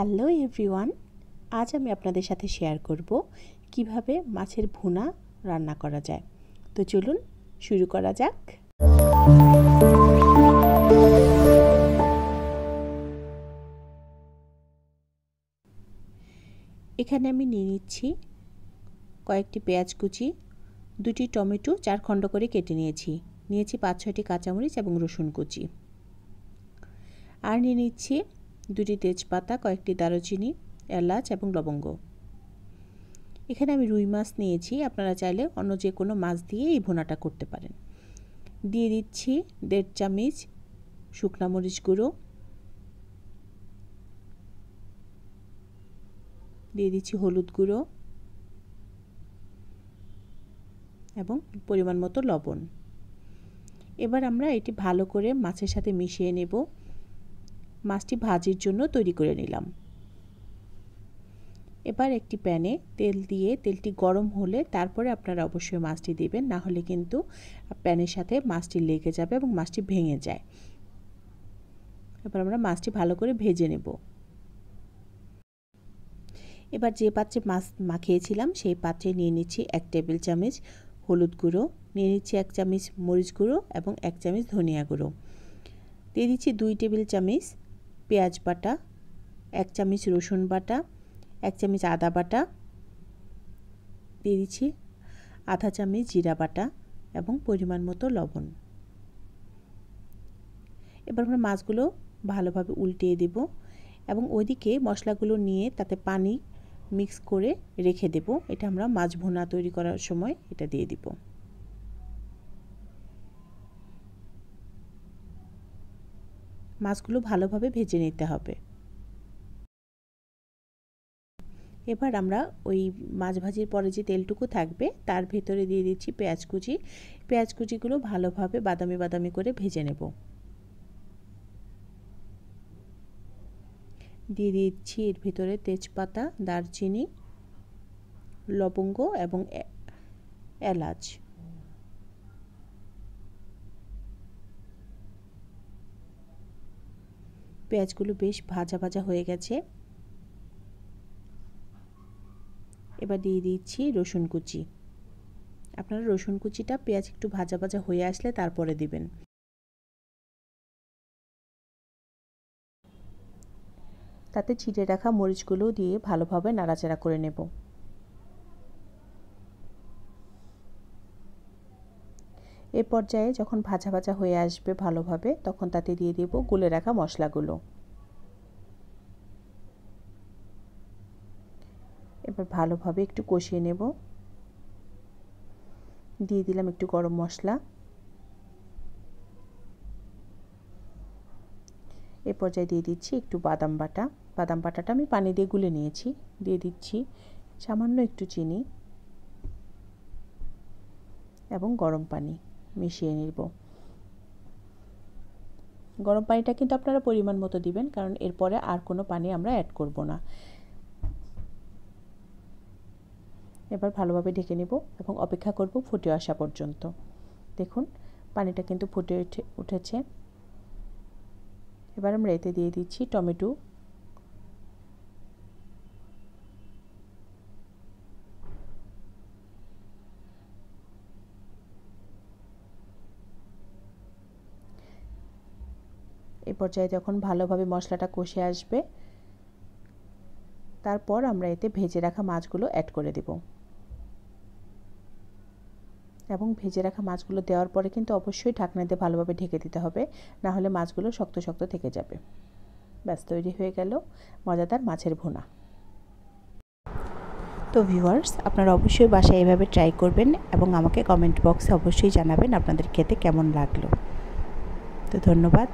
Hello everyone, আজ আমি আপনাদের সাথে শেয়ার করব কিভাবে মাছের ভুনা রান্না করা যায়। তো চলুন শুরু করা যাক। এখানে আমি নিয়ে নিচ্ছি কয়েকটি পেঁয়াজ কুচি, 2টি টমেটো 4 খণ্ড করে কেটে নিয়েছি, 5-6টি কাঁচামরিচ এবং রসুন কুচি, আর নিয়ে নিচ্ছি 2টি তেজপাতা, কয়েকটি দারুচিনি, এলাচ এবং লবঙ্গ। এখানে আমি রুই মাছ নিয়েছি, আপনারা চাইলে অন্য যে কোনো মাছ দিয়ে এই ভুনাটা করতে পারেন। দিয়ে দিচ্ছি 1.5 চামচ শুকনা মরিচ গুঁড়ো, দিয়ে দিচ্ছি হলুদ গুঁড়ো এবং পরিমাণ মতো লবণ। এবার আমরা এটি ভালো করে মাছের সাথে মিশিয়ে নেব। মাছটি ভাজির জন্য তৈরি করে নিলাম। এবার একটি প্যানে তেল দিয়ে তেলটি গরম হলে তারপরে আপনারা অবশ্যই মাছটি দিবেন, না হলে কিন্তু প্যানের সাথে মাছটি লেগে যাবে এবং মাছটি ভেঙে যায়। এবার আমরা মাছটি ভালো করে ভেজে নেব। এবার যে পাত্রে মাছ মাখিয়েছিলাম সেই পাত্রে নিয়ে নিচ্ছি 1 টেবিল চামচ হলুদ গুঁড়ো, নিয়ে নিচ্ছি 1 চামচ মরিচ গুঁড়ো এবং 1 চামচ ধনিয়া গুঁড়ো, দিয়ে দিচ্ছি 2 টেবিল চামচ পেঁয়াজ বাটা, 1 চামচ রসুন বাটা, 1 চামচ আদা বাটা, দিয়ে দিচ্ছি আধা চামচ জিরা বাটা এবং পরিমাণ মতো লবণ। এবার আমরা মাছগুলো ভালোভাবে উল্টিয়ে দেব এবং ওইদিকে মশলাগুলো নিয়ে তাতে পানি মিক্স করে রেখে দেব। এটা আমরা মাছ ভুনা তৈরি করার সময় এটা দিয়ে দিব। মাছগুলো ভালোভাবে ভেজে নিতে হবে। এবার আমরা ওই মাছ ভাজির পরে যে তেলটুকু থাকবে তার ভেতরে দিয়ে দিচ্ছি পেঁয়াজ কুচি। পেঁয়াজ কুচিগুলো ভালোভাবে বাদামি বাদামি করে ভেজে নেব। দিয়ে দিচ্ছি এর ভিতরে তেজপাতা, দারচিনি, লবঙ্গ এবং এলাচ। পেঁয়াজগুলো বেশ ভাজা ভাজা হয়ে গেছে। এবার দিয়ে দিচ্ছি রসুন কুচি। আপনারা রসুন কুচিটা পেঁয়াজ একটু ভাজা ভাজা হয়ে আসলে তারপরে দিবেন। তাতে ছিঁড়ে রাখা মরিচগুলো দিয়ে ভালোভাবে নাড়াচাড়া করে নেব। এই পর্যায়ে যখন ভাজা ভাজা হয়ে আসবে ভালোভাবে, তখন তাতে দিয়ে দেব গুলে রাখা মশলাগুলো। এবার ভালোভাবে একটু কষিয়ে নেব। দিয়ে দিলাম একটু গরম মশলা। এই পর্যায়ে দিয়ে দিচ্ছি একটু বাদাম বাটা। বাদাম বাটাটা আমি পানি দিয়ে গুলে নিয়েছি। দিয়ে দিচ্ছি সামান্য একটু চিনি এবং গরম পানি মিশিয়ে নেব। গরম পানিটা কিন্তু আপনারা পরিমাণ মতো দিবেন, কারণ এরপরে আর কোনো পানি আমরা অ্যাড করব না। এবার ভালোভাবে ঢেকে নেব এবং অপেক্ষা করব ফুটে আসা পর্যন্ত। দেখুন পানিটা কিন্তু ফুটে উঠেছে। এবার আমরা এতে দিয়ে দিচ্ছি টমেটো, এই পর্যায়ে যখন ভালোভাবে মশলাটা কষে আসবে তারপর আমরা এতে ভেজে রাখা মাছগুলো অ্যাড করে দেব। এবং ভেজে রাখা মাছগুলো দেওয়ার পরে কিন্তু অবশ্যই ঢাকনা দিয়ে ভালোভাবে ঢেকে দিতে হবে, না হলে মাছগুলো শক্ত শক্ত থেকে যাবে। ব্যাস তৈরি হয়ে গেল মজাদার মাছের ভুনা। তো ভিউয়ার্স, আপনারা অবশ্যই বাসায় এভাবে ট্রাই করবেন এবং আমাকে কমেন্ট বক্সে অবশ্যই জানাবেন আপনাদের খেতে কেমন লাগলো। তো ধন্যবাদ।